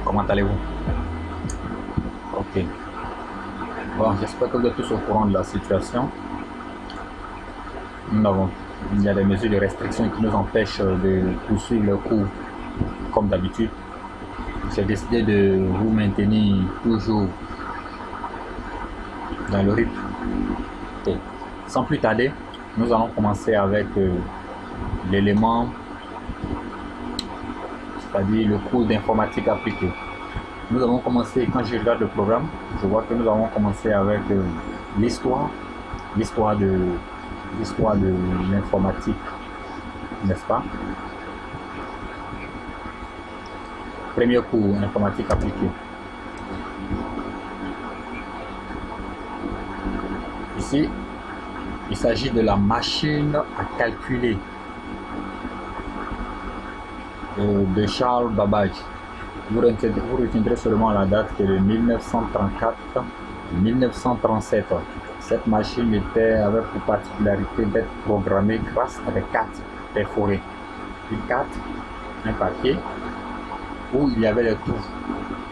Comment allez-vous? Ok. Bon, j'espère que vous êtes tous au courant de la situation. Il y a des mesures de restriction qui nous empêchent de poursuivre le cours comme d'habitude. J'ai décidé de vous maintenir toujours dans le rythme. Et sans plus tarder, nous allons commencer avec l'élément, c'est-à-dire le cours d'informatique appliquée. Nous avons commencé, quand je regarde le programme, je vois que nous avons commencé avec l'histoire de l'informatique, n'est-ce pas? Premier cours, informatique appliquée. Ici, il s'agit de la machine à calculer de Charles Babbage. Vous retiendrez seulement la date qui est de 1934-1937. Cette machine avait pour particularité d'être programmée grâce à des cartes perforées. Une carte, un papier, où il y avait des trous.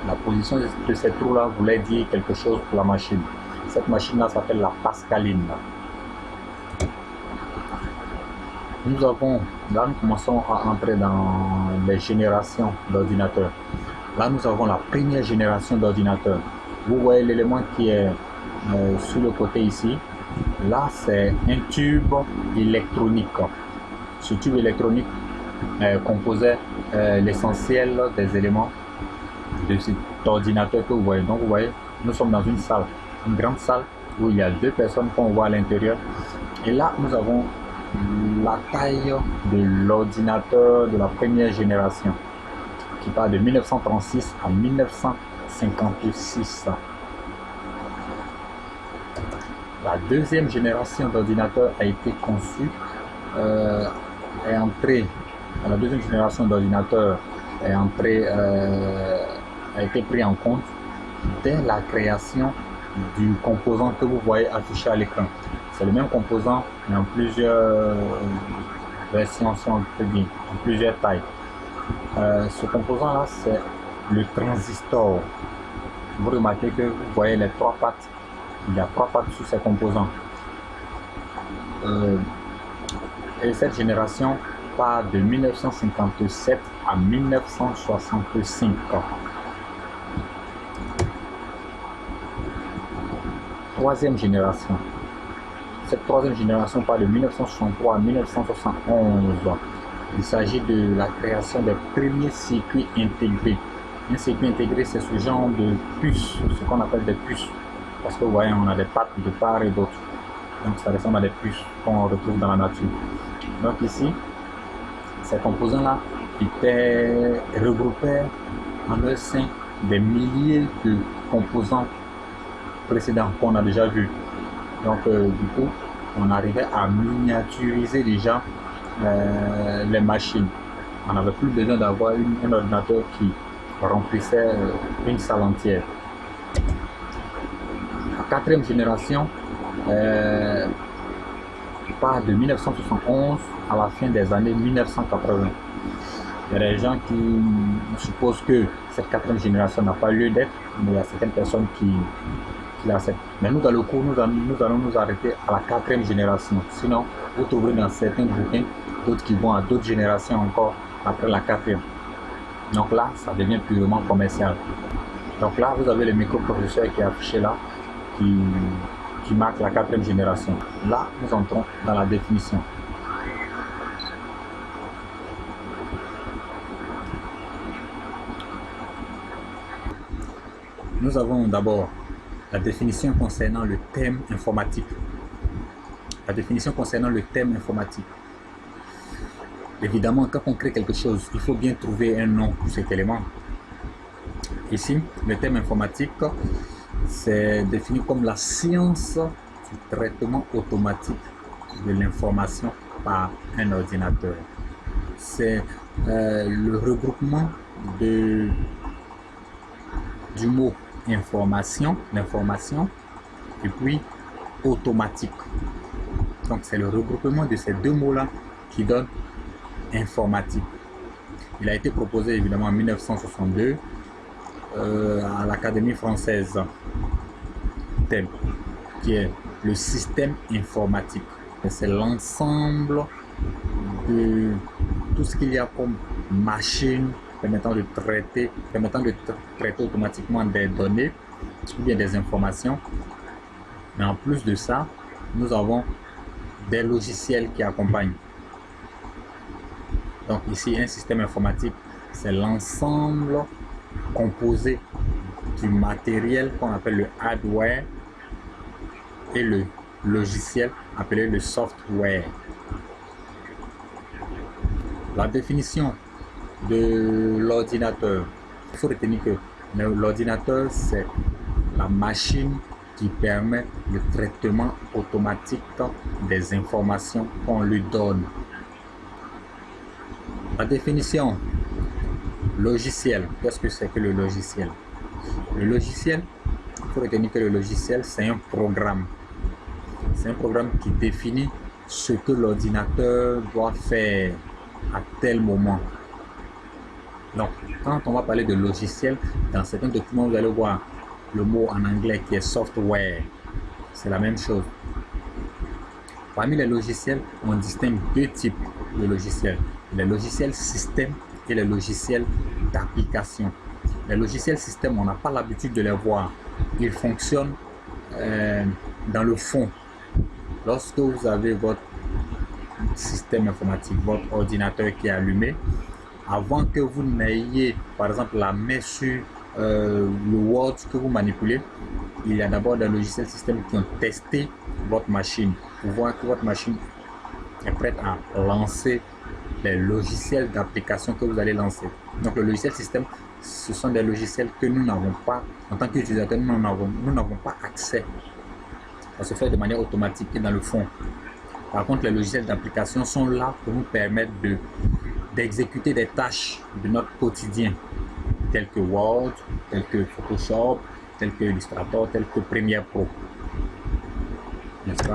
La position de ces trous-là voulait dire quelque chose pour la machine. Cette machine-là s'appelle la Pascaline. Là, nous commençons à entrer dans les générations d'ordinateurs. Là, nous avons la première génération d'ordinateurs. Vous voyez l'élément qui est sur le côté ici. Là, c'est un tube électronique. Ce tube électronique composait l'essentiel des éléments de cet ordinateur que vous voyez. Donc, vous voyez, nous sommes dans une salle, une grande salle où il y a deux personnes qu'on voit à l'intérieur. Et là, nous avons la taille de l'ordinateur de la première génération qui part de 1936 à 1956. La deuxième génération d'ordinateurs a été conçue, la deuxième génération d'ordinateurs a été pris en compte dès la création du composant que vous voyez affiché à l'écran. C'est le même composant, mais en plusieurs versions, si on peut dire, en plusieurs tailles. Ce composant-là, c'est le transistor. Vous remarquez que vous voyez les trois pattes. Il y a trois pattes sur ces composants. Et cette génération part de 1957 à 1965. Troisième génération. Cette troisième génération part de 1963 à 1971. Il s'agit de la création des premiers circuits intégrés. Un circuit intégré, c'est ce genre de puces, ce qu'on appelle des puces. Parce que vous voyez, on a des pattes de part et d'autre. Donc ça ressemble à des puces qu'on retrouve dans la nature. Donc ici, ces composants-là étaient regroupés en leur sein des milliers de composants précédents qu'on a déjà vus. Donc du coup, on arrivait à miniaturiser déjà les machines. On n'avait plus besoin d'avoir un ordinateur qui remplissait une salle entière. La quatrième génération part de 1971 à la fin des années 1980. Il y a des gens qui supposent que cette quatrième génération n'a pas lieu d'être, mais il y a certaines personnes qui l'acceptent. Mais nous, dans le cours, nous allons nous arrêter à la quatrième génération. Sinon, vous trouverez dans certains bouquins d'autres qui vont à d'autres générations encore après la quatrième. Donc là, ça devient purement commercial. Donc là, vous avez le microprocesseur qui est affiché là, qui marque la quatrième génération. Là, nous entrons dans la définition. Nous avons d'abord la définition concernant le thème informatique. La définition concernant le thème informatique. Évidemment, quand on crée quelque chose, il faut bien trouver un nom pour cet élément. Ici, le thème informatique, c'est défini comme la science du traitement automatique de l'information par un ordinateur. C'est le regroupement du mot information, l'information, et puis automatique. Donc c'est le regroupement de ces deux mots-là qui donne informatique. Il a été proposé évidemment en 1962 à l'Académie française, thème qui est le système informatique. C'est l'ensemble de tout ce qu'il y a comme machine permettant de traiter automatiquement des données ou bien des informations. Mais en plus de ça, nous avons des logiciels qui accompagnent. Donc ici, un système informatique, c'est l'ensemble composé du matériel qu'on appelle le hardware et le logiciel appelé le software. La définition de l'ordinateur, il faut retenir que l'ordinateur, c'est la machine qui permet le traitement automatique des informations qu'on lui donne. La définition logiciel, qu'est-ce que c'est que le logiciel? Le logiciel, il faut retenir que le logiciel, c'est un programme. C'est un programme qui définit ce que l'ordinateur doit faire à tel moment. Donc, quand on va parler de logiciel, dans certains documents, vous allez voir le mot en anglais qui est software. C'est la même chose. Parmi les logiciels, on distingue deux types de logiciels. Les logiciels système et les logiciels d'application. Les logiciels système, on n'a pas l'habitude de les voir. Ils fonctionnent dans le fond. Lorsque vous avez votre système informatique, votre ordinateur qui est allumé, avant que vous n'ayez par exemple la main sur le Word que vous manipulez, il y a d'abord des logiciels système qui ont testé votre machine pour voir que votre machine est prête à lancer les logiciels d'application que vous allez lancer. Donc le logiciel système, ce sont des logiciels que nous n'avons pas, en tant qu'utilisateur, nous n'avons pas accès. Ça se fait de manière automatique et dans le fond. Par contre, les logiciels d'application sont là pour nous permettre d'exécuter des tâches de notre quotidien, telles que Word, telles que Photoshop, telles que Illustrator, telles que Premiere Pro. N'est-ce pas?